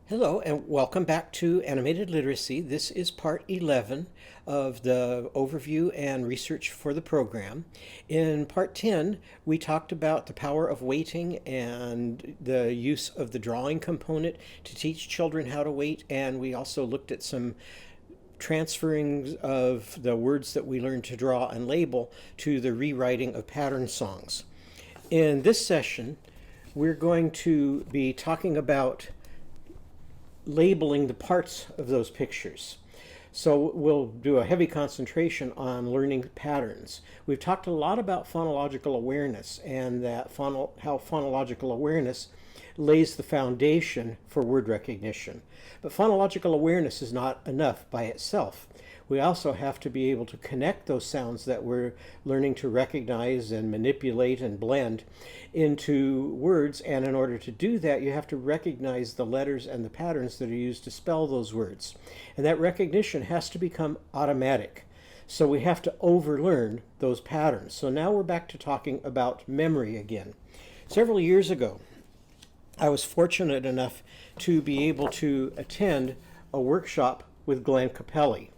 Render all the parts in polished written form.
Hello and welcome back to Animated Literacy. This is part 11 of the overview and research for the program. In part 10, we talked about the power of weighting and the use of the drawing component to teach children how to weight, and we also looked at some transferring of the words that we learned to draw and label to the rewriting of pattern songs. In this session, we're going to be talking about labeling the parts of those pictures. So we'll do a heavy concentration on learning patterns. We've talked a lot about phonological awareness and that how phonological awareness lays the foundation for word recognition. But phonological awareness is not enough by itself. We also have to be able to connect those sounds that we're learning to recognize and manipulate and blend into words. And in order to do that, you have to recognize the letters and the patterns that are used to spell those words. And that recognition has to become automatic. So we have to overlearn those patterns. So now we're back to talking about memory again. Several years ago, I was fortunate enough to be able to attend a workshop with Glenn Capelli.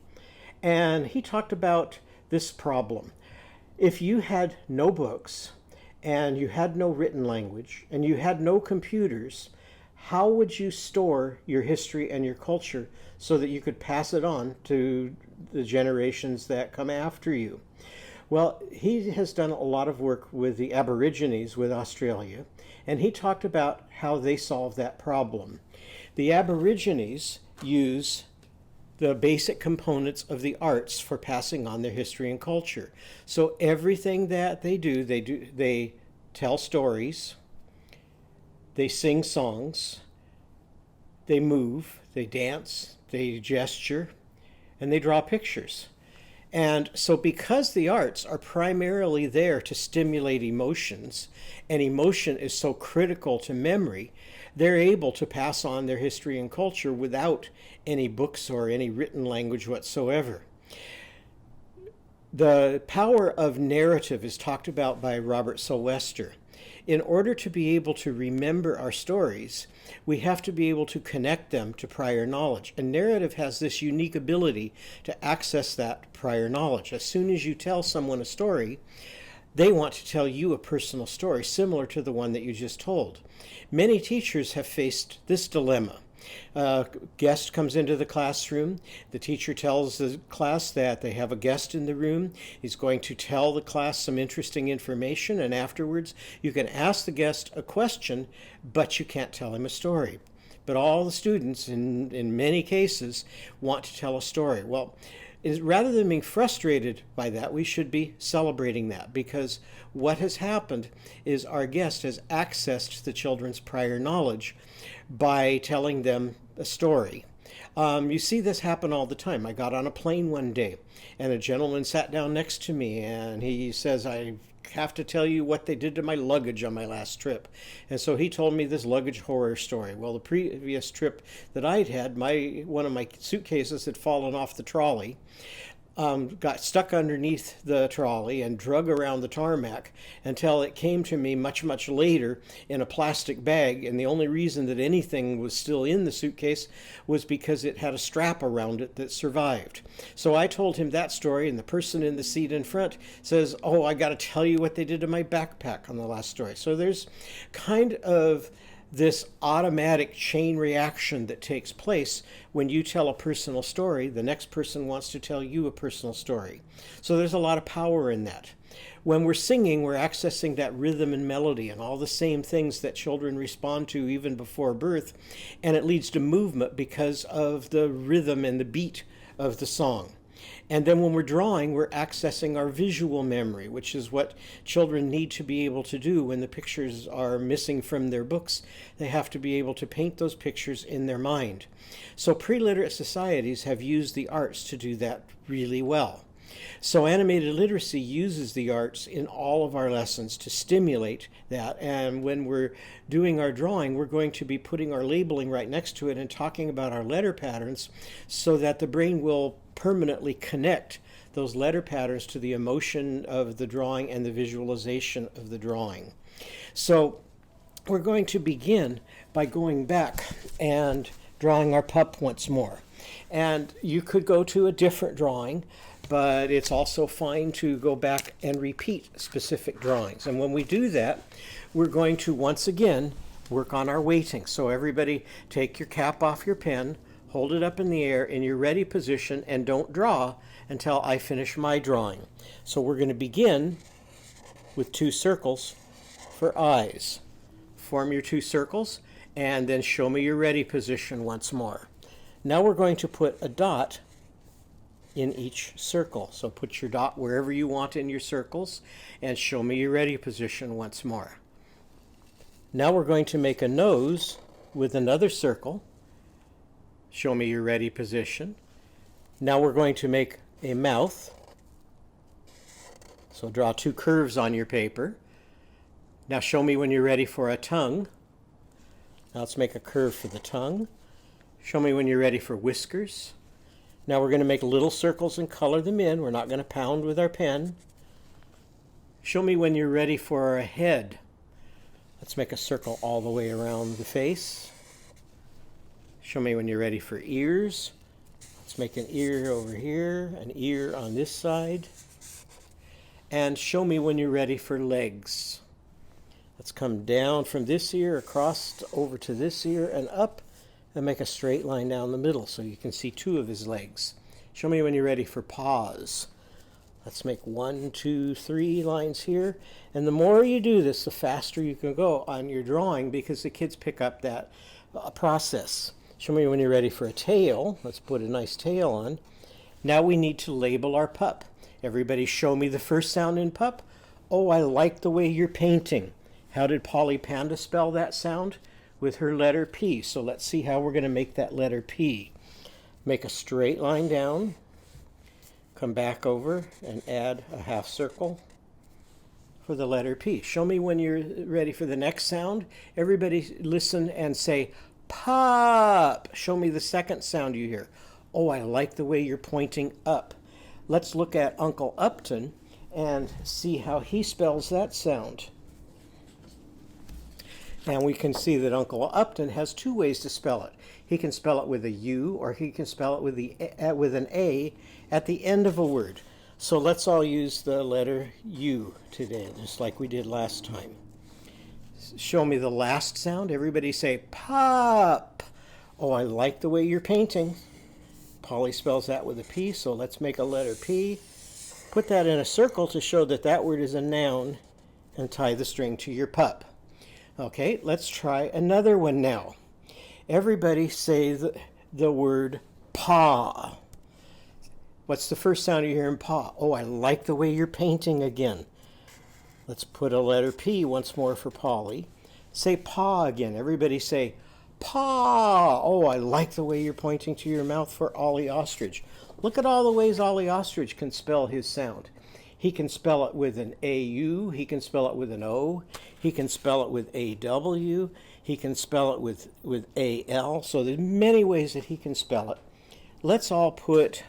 And he talked about this problem. If you had no books and you had no written language and you had no computers, how would you store your history and your culture so that you could pass it on to the generations that come after you? Well, he has done a lot of work with the Aborigines with Australia, and he talked about how they solved that problem. The Aborigines use the basic components of the arts for passing on their history and culture. So everything that they tell stories, they sing songs, they move, they dance, they gesture, and they draw pictures. And so because the arts are primarily there to stimulate emotions, and emotion is so critical to memory, they're able to pass on their history and culture without any books or any written language whatsoever. The power of narrative is talked about by Robert Sylvester. In order to be able to remember our stories, we have to be able to connect them to prior knowledge. And narrative has this unique ability to access that prior knowledge. As soon as you tell someone a story, they want to tell you a personal story similar to the one that you just told. Many teachers have faced this dilemma. A guest comes into the classroom. The teacher tells the class that they have a guest in the room. He's going to tell the class some interesting information, and afterwards you can ask the guest a question, but you can't tell him a story. But all the students, in many cases, want to tell a story. Well, rather than being frustrated by that, we should be celebrating that, because what has happened is our guest has accessed the children's prior knowledge by telling them a story. You see this happen all the time. I got on a plane one day and a gentleman sat down next to me and he says, I have to tell you what they did to my luggage on my last trip. And so he told me this luggage horror story. Well, the previous trip that I'd had, one of my suitcases had fallen off the trolley, got stuck underneath the trolley and drug around the tarmac until it came to me much, much later in a plastic bag. And the only reason that anything was still in the suitcase was because it had a strap around it that survived. So I told him that story, and the person in the seat in front says, oh, I got to tell you what they did to my backpack on the last story. So there's kind of this automatic chain reaction that takes place when you tell a personal story. The next person wants to tell you a personal story. So there's a lot of power in that. When we're singing, we're accessing that rhythm and melody and all the same things that children respond to even before birth, and it leads to movement because of the rhythm and the beat of the song. And then when we're drawing, we're accessing our visual memory, which is what children need to be able to do when the pictures are missing from their books. They have to be able to paint those pictures in their mind. So pre-literate societies have used the arts to do that really well. So animated literacy uses the arts in all of our lessons to stimulate that. And when we're doing our drawing, we're going to be putting our labeling right next to it and talking about our letter patterns so that the brain will permanently connect those letter patterns to the emotion of the drawing and the visualization of the drawing. So we're going to begin by going back and drawing our pup once more. And you could go to a different drawing, but it's also fine to go back and repeat specific drawings. And when we do that, we're going to once again work on our weighting. So everybody take your cap off your pen, hold it up in the air in your ready position, and don't draw until I finish my drawing. So we're going to begin with 2 circles for eyes. Form your 2 circles and then show me your ready position once more. Now we're going to put a dot in each circle. So put your dot wherever you want in your circles and show me your ready position once more. Now we're going to make a nose with another circle. Show me your ready position. Now we're going to make a mouth. So draw 2 curves on your paper. Now show me when you're ready for a tongue. Now let's make a curve for the tongue. Show me when you're ready for whiskers. Now we're going to make little circles and color them in. We're not going to pound with our pen. Show me when you're ready for a head. Let's make a circle all the way around the face. Show me when you're ready for ears. Let's make an ear over here, an ear on this side. And show me when you're ready for legs. Let's come down from this ear, across over to this ear, and up, and make a straight line down the middle so you can see 2 of his legs. Show me when you're ready for paws. Let's make 1, 2, 3 lines here. And the more you do this, the faster you can go on your drawing because the kids pick up that process. Show me when you're ready for a tail. Let's put a nice tail on. Now we need to label our pup. Everybody show me the first sound in pup. Oh, I like the way you're painting. How did Polly Panda spell that sound? With her letter P. So let's see how we're going to make that letter P. Make a straight line down. Come back over and add a half circle for the letter P. Show me when you're ready for the next sound. Everybody listen and say, pop. Show me the second sound you hear. Oh, I like the way you're pointing up. Let's look at Uncle Upton and see how he spells that sound. And we can see that Uncle Upton has 2 ways to spell it. He can spell it with a U, or he can spell it with an A at the end of a word. So let's all use the letter U today, just like we did last time. Show me the last sound. Everybody say pop. Oh, I like the way you're painting. Polly spells that with a P, so let's make a letter P. Put that in a circle to show that that word is a noun and tie the string to your pup. Okay, let's try another one now. Everybody say the word paw. What's the first sound you hear in paw? Oh, I like the way you're painting again. Let's put a letter P once more for Polly. Say paw again. Everybody say paw. Oh, I like the way you're pointing to your mouth for Ollie Ostrich. Look at all the ways Ollie Ostrich can spell his sound. He can spell it with an AU, he can spell it with an O, he can spell it with AW, he can spell it with AL, so there's many ways that he can spell it. Let's all put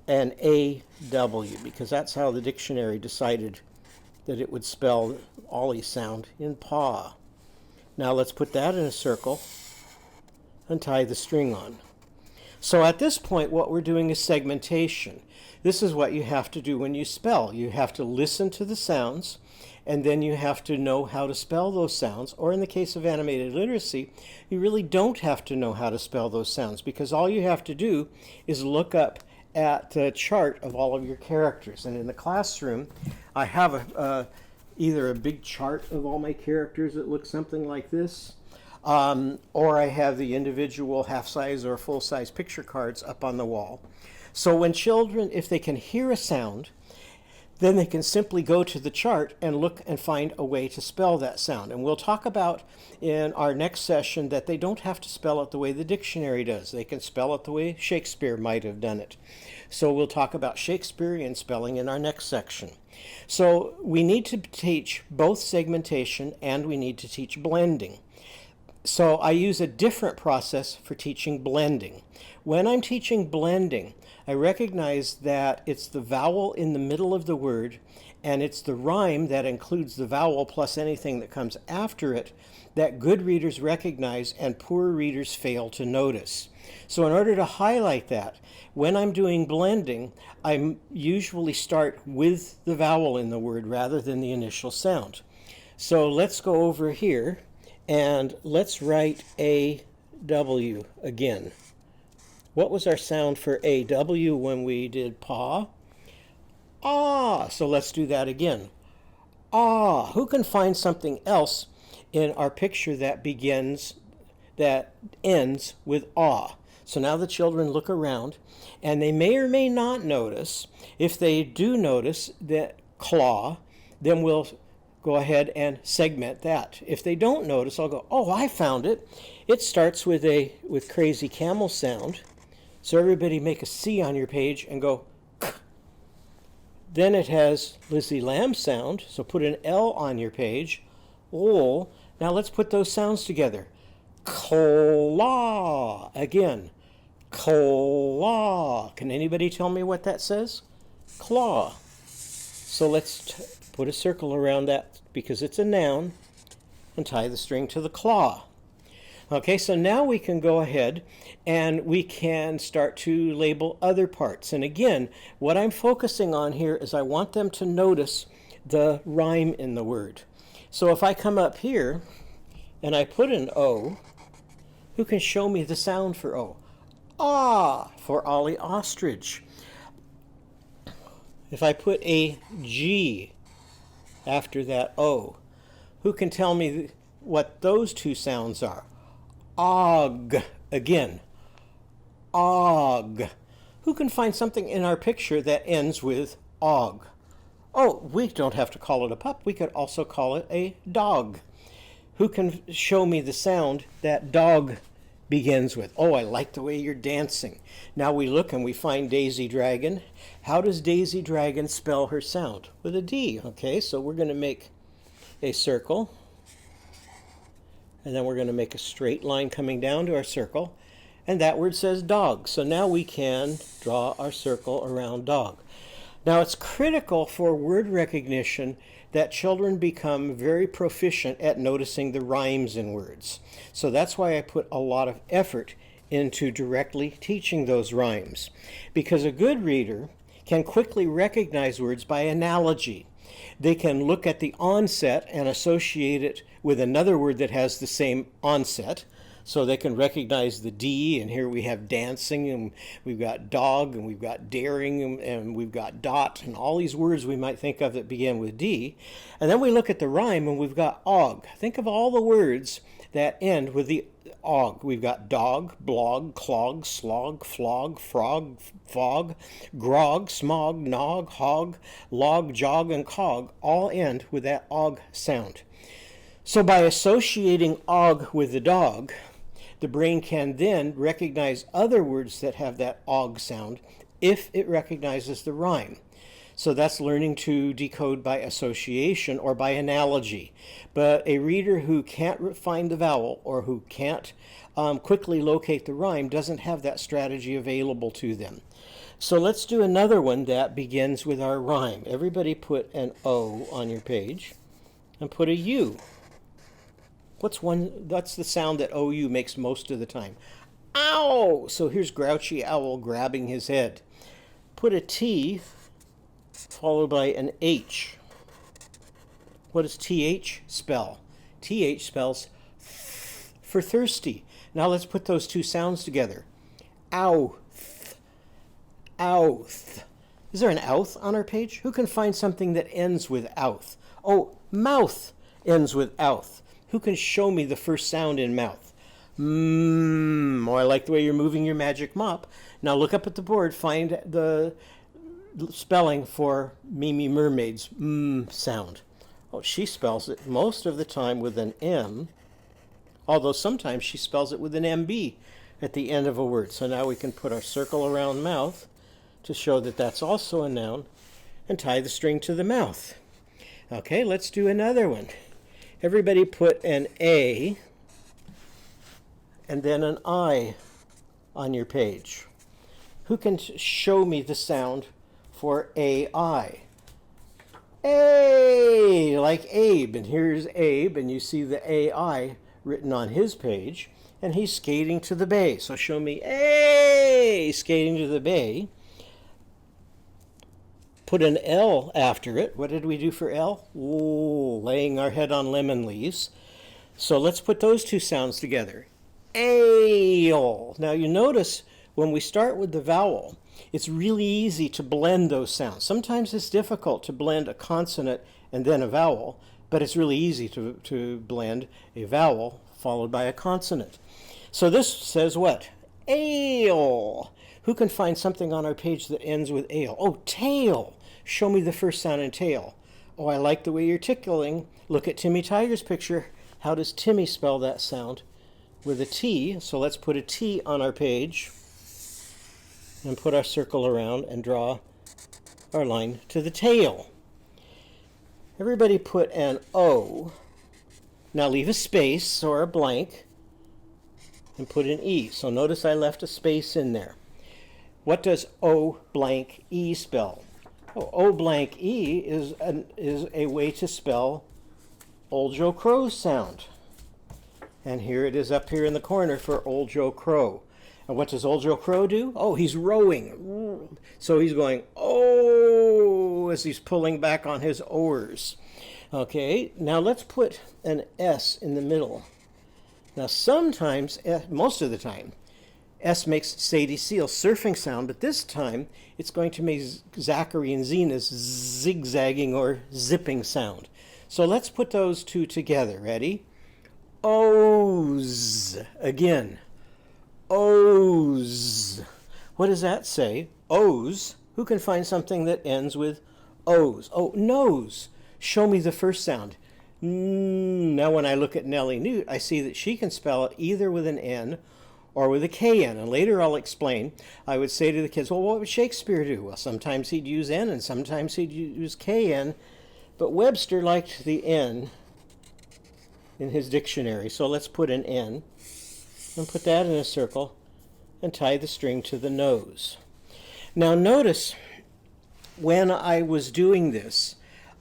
an AW because that's how the dictionary decided that it would spell Ollie's sound in paw. Now let's put that in a circle and tie the string on. So at this point what we're doing is segmentation. This is what you have to do when you spell. You have to listen to the sounds, and then you have to know how to spell those sounds. Or in the case of animated literacy, you really don't have to know how to spell those sounds because all you have to do is look up at the chart of all of your characters. And in the classroom, I have either a big chart of all my characters that looks something like this, or I have the individual half-size or full-size picture cards up on the wall. So when children, if they can hear a sound, then they can simply go to the chart and look and find a way to spell that sound. And we'll talk about in our next session that they don't have to spell it the way the dictionary does. They can spell it the way Shakespeare might have done it. So we'll talk about Shakespearean spelling in our next section. So we need to teach both segmentation and we need to teach blending. So I use a different process for teaching blending. When I'm teaching blending, I recognize that it's the vowel in the middle of the word And it's the rhyme that includes the vowel plus anything that comes after it that good readers recognize and poor readers fail to notice. So in order to highlight that, when I'm doing blending, I usually start with the vowel in the word rather than the initial sound. So let's go over here and let's write AW again. What was our sound for AW when we did paw? Ah, so let's do that again. Ah, who can find something else in our picture that ends with ah? So now the children look around and they may or may not notice. If they do notice that claw, then we'll go ahead and segment that. If they don't notice, I'll go, oh, I found it. It starts with crazy camel sound. So everybody make a C on your page and go k. Then it has Lizzy Lamb sound, so put an L on your page. Oh, now let's put those sounds together. Claw. Again, claw. Can anybody tell me what that says? Claw. So let's put a circle around that because it's a noun and tie the string to the claw. Okay, so now we can go ahead and we can start to label other parts. And again, what I'm focusing on here is I want them to notice the rhyme in the word. So if I come up here and I put an O, who can show me the sound for O? Ah, for Ollie Ostrich. If I put a G after that O, who can tell me what those two sounds are? Og. Again, og. Who can find something in our picture that ends with og? Oh, we don't have to call it a pup. We could also call it a dog. Who can show me the sound that dog begins with? Oh, I like the way you're dancing. Now we look and we find Daisy Dragon. How does Daisy Dragon spell her sound? With a D. Okay, so we're going to make a circle. And then we're going to make a straight line coming down to our circle. And that word says dog. So now we can draw our circle around dog. Now it's critical for word recognition that children become very proficient at noticing the rhymes in words. So that's why I put a lot of effort into directly teaching those rhymes. Because a good reader can quickly recognize words by analogy. They can look at the onset and associate it with another word that has the same onset. So they can recognize the D, and here we have dancing, and we've got dog, and we've got daring, and we've got dot, and all these words we might think of that begin with D. And then we look at the rhyme, and we've got og. Think of all the words that end with the og. We've got dog, blog, clog, slog, flog, frog, fog, grog, smog, nog, hog, log, jog, and cog all end with that og sound. So by associating og with the dog, the brain can then recognize other words that have that og sound if it recognizes the rhyme. So that's learning to decode by association or by analogy. But a reader who can't find the vowel or who can't quickly locate the rhyme doesn't have that strategy available to them. So let's do another one that begins with our rhyme. Everybody put an O on your page and put a U. That's the sound that OU makes most of the time. Ow! So here's Grouchy Owl grabbing his head. Put a T followed by an H. What does TH spell? TH spells for thirsty. Now let's put those two sounds together. Outh. Outh. Is there an outh on our page? Who can find something that ends with outh? Oh, mouth ends with outh. Who can show me the first sound in mouth? Oh, I like the way you're moving your magic mop. Now look up at the board, find the spelling for Mimi Mermaid's sound. Oh, she spells it most of the time with an M, although sometimes she spells it with an MB at the end of a word. So now we can put our circle around mouth to show that that's also a noun and tie the string to the mouth. Okay, let's do another one. Everybody put an A and then an I on your page. Who can show me the sound for AI? A, like Abe. And here's Abe, and you see the AI written on his page, and he's skating to the bay. So show me A, skating to the bay. Put an L after it. What did we do for L? Ooh, laying our head on lemon leaves. So let's put those two sounds together. Ale. Now you notice when we start with the vowel, it's really easy to blend those sounds. Sometimes it's difficult to blend a consonant and then a vowel, but it's really easy to blend a vowel followed by a consonant. So this says what? Ale. Who can find something on our page that ends with ale? Oh, tail. Show me the first sound in tail. Oh, I like the way you're tickling. Look at Timmy Tiger's picture. How does Timmy spell that sound? With a T. So let's put a T on our page and put our circle around and draw our line to the tail. Everybody put an O. Now leave a space or a blank and put an E. So notice I left a space in there. What does O blank E spell? Oh, O blank E is a way to spell Old Joe Crow's sound. And here it is up here in the corner for Old Joe Crow. And what does Old Joe Crow do? Oh, he's rowing. So he's going, oh, as he's pulling back on his oars. Okay, now let's put an S in the middle. Now sometimes, most of the time, S makes Sadie Seal surfing sound, but this time it's going to make Zachary and Zena's zigzagging or zipping sound. So let's put those two together. Ready? O's. Again. O's. What does that say? O's. Who can find something that ends with O's? Oh, nose. Show me the first sound. Now when I look at Nellie Newt, I see that she can spell it either with an N or with a KN. And later I'll explain. I would say to the kids, well, what would Shakespeare do? Well, sometimes he'd use N and sometimes he'd use KN. But Webster liked the N in his dictionary. So let's put an N and put that in a circle and tie the string to the nose. Now notice when I was doing this,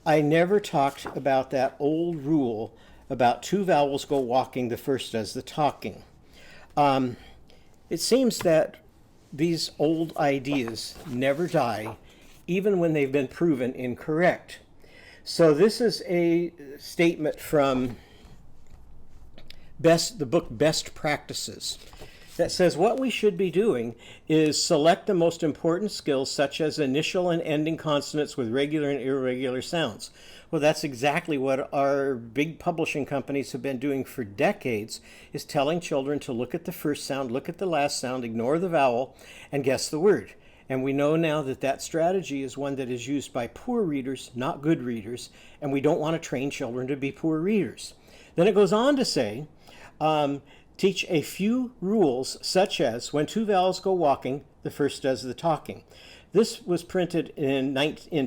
I never talked about that old rule about two vowels go walking, the first does the talking. It seems that these old ideas never die, even when they've been proven incorrect. So this is a statement from the book Best Practices that says what we should be doing is select the most important skills such as initial and ending consonants with regular and irregular sounds. Well, that's exactly what our big publishing companies have been doing for decades, is telling children to look at the first sound, look at the last sound, ignore the vowel, and guess the word. And we know now that that strategy is one that is used by poor readers, not good readers, and we don't want to train children to be poor readers. Then it goes on to say, teach a few rules such as when two vowels go walking, the first does the talking. This was printed in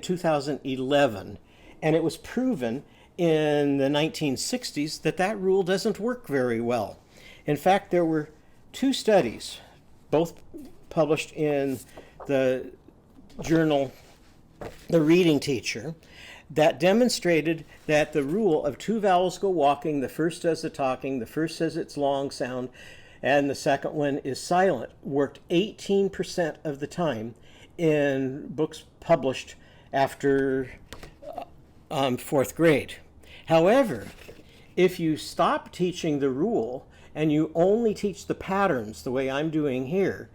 2011, and it was proven in the 1960s that that rule doesn't work very well. In fact, there were two studies, both published in the journal The Reading Teacher, that demonstrated that the rule of two vowels go walking, the first does the talking, the first says its long sound, and the second one is silent, worked 18% of the time in books published after fourth grade. However, if you stop teaching the rule and you only teach the patterns the way I'm doing here,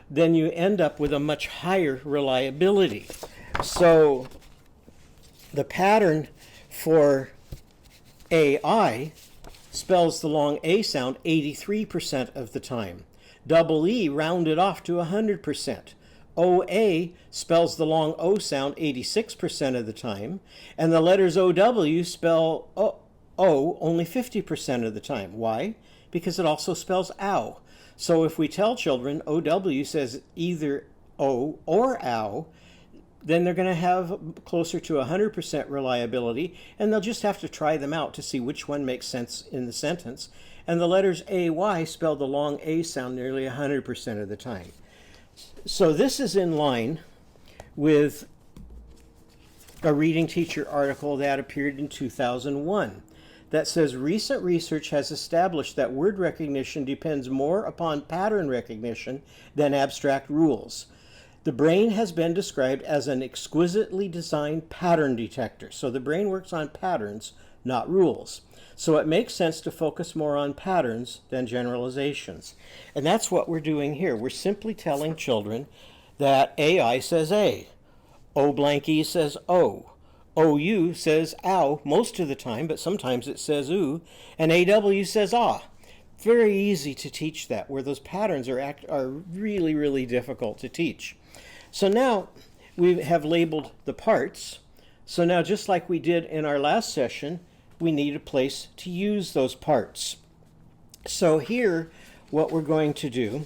then you end up with a much higher reliability. So the pattern for AI spells the long A sound 83% of the time. Double E rounded off to 100%. OA spells the long O sound 86% of the time. And the letters OW spell O only 50% of the time. Why? Because it also spells ow. So if we tell children OW says either O or ow, then they're going to have closer to 100% reliability, and they'll just have to try them out to see which one makes sense in the sentence. And the letters AY spell the long A sound nearly 100% of the time. So this is in line with a reading teacher article that appeared in 2001 that says recent research has established that word recognition depends more upon pattern recognition than abstract rules. The brain has been described as an exquisitely designed pattern detector. So the brain works on patterns, not rules. So it makes sense to focus more on patterns than generalizations. And that's what we're doing here. We're simply telling children that AI says A, O blank E says O, OU says ow most of the time, but sometimes it says oo, and AW says ah. Very easy to teach that, where those patterns are really, really difficult to teach. So now we have labeled the parts. So now, just like we did in our last session, we need a place to use those parts. So here, what we're going to do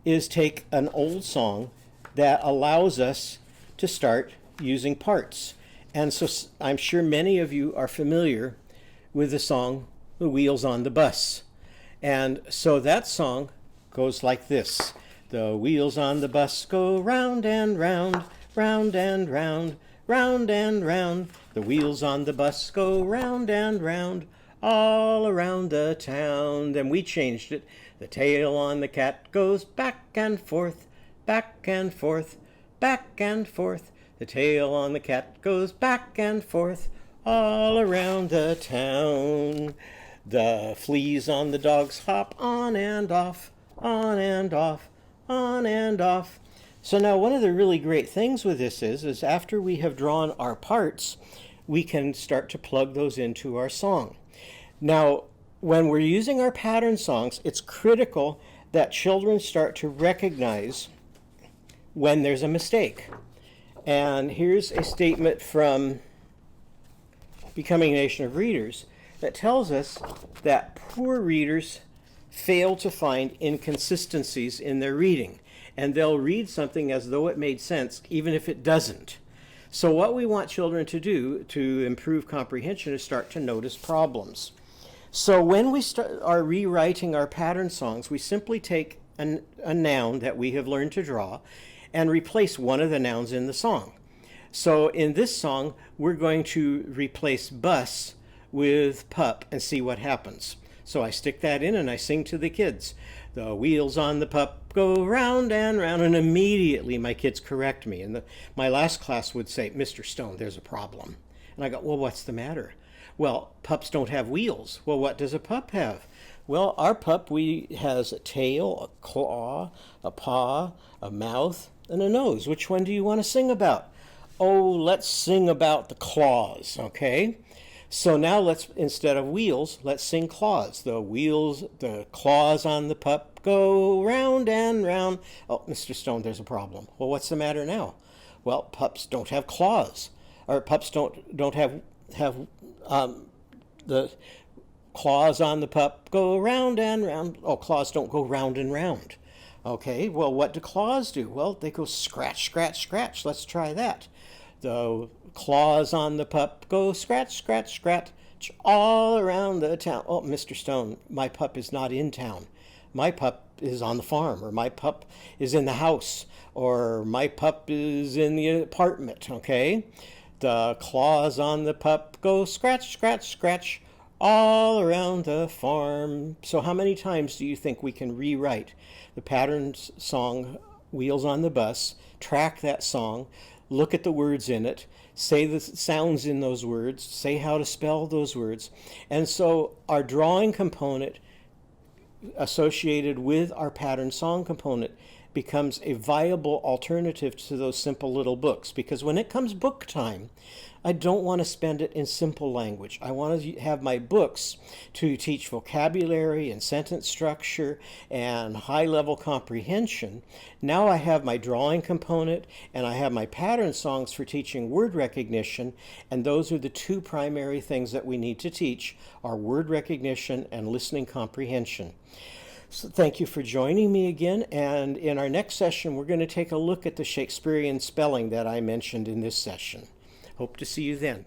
is take an old song that allows us to start using parts. And so I'm sure many of you are familiar with the song, The Wheels on the Bus. And so that song goes like this. The wheels on the bus go round and round, round and round, round and round. The wheels on the bus go round and round, all around the town. Then we changed it. The tail on the cat goes back and forth, back and forth, back and forth. The tail on the cat goes back and forth, all around the town. The fleas on the dogs hop on and off, on and off, on and off. So now one of the really great things with this is after we have drawn our parts, we can start to plug those into our song. Now, when we're using our pattern songs, it's critical that children start to recognize when there's a mistake. And here's a statement from Becoming a Nation of Readers that tells us that poor readers fail to find inconsistencies in their reading, and they'll read something as though it made sense even if it doesn't. So what we want children to do to improve comprehension is start to notice problems. So when we are rewriting our pattern songs, we simply take a noun that we have learned to draw and replace one of the nouns in the song. So in this song, we're going to replace bus with pup and see what happens. So I stick that in and I sing to the kids. The wheels on the pup go round and round, and immediately my kids correct me. And my last class would say, Mr. Stone, there's a problem. And I go, well, what's the matter? Well, pups don't have wheels. Well, what does a pup have? Well, our pup has a tail, a claw, a paw, a mouth, and a nose. Which one do you want to sing about? Oh, let's sing about the claws, okay? So now let's, instead of wheels, let's sing claws. The claws on the pup go round and round. Oh, Mr. Stone, there's a problem. Well, what's the matter now? Well, pups don't have claws. Or pups don't have the claws on the pup go round and round. Oh, claws don't go round and round. Okay, well, what do claws do? Well, they go scratch, scratch, scratch. Let's try that. The claws on the pup go scratch, scratch, scratch all around the town. Oh, Mr. Stone, my pup is not in town. My pup is on the farm, or my pup is in the house, or my pup is in the apartment, okay? The claws on the pup go scratch, scratch, scratch all around the farm. So how many times do you think we can rewrite the pattern song, Wheels on the Bus, track that song, look at the words in it, say the sounds in those words, say how to spell those words. And so our drawing component associated with our pattern song component becomes a viable alternative to those simple little books. Because when it comes book time, I don't want to spend it in simple language. I want to have my books to teach vocabulary and sentence structure and high-level comprehension. Now I have my drawing component and I have my pattern songs for teaching word recognition, and those are the two primary things that we need to teach, are word recognition and listening comprehension. So thank you for joining me again, and in our next session we're going to take a look at the Shakespearean spelling that I mentioned in this session. Hope to see you then.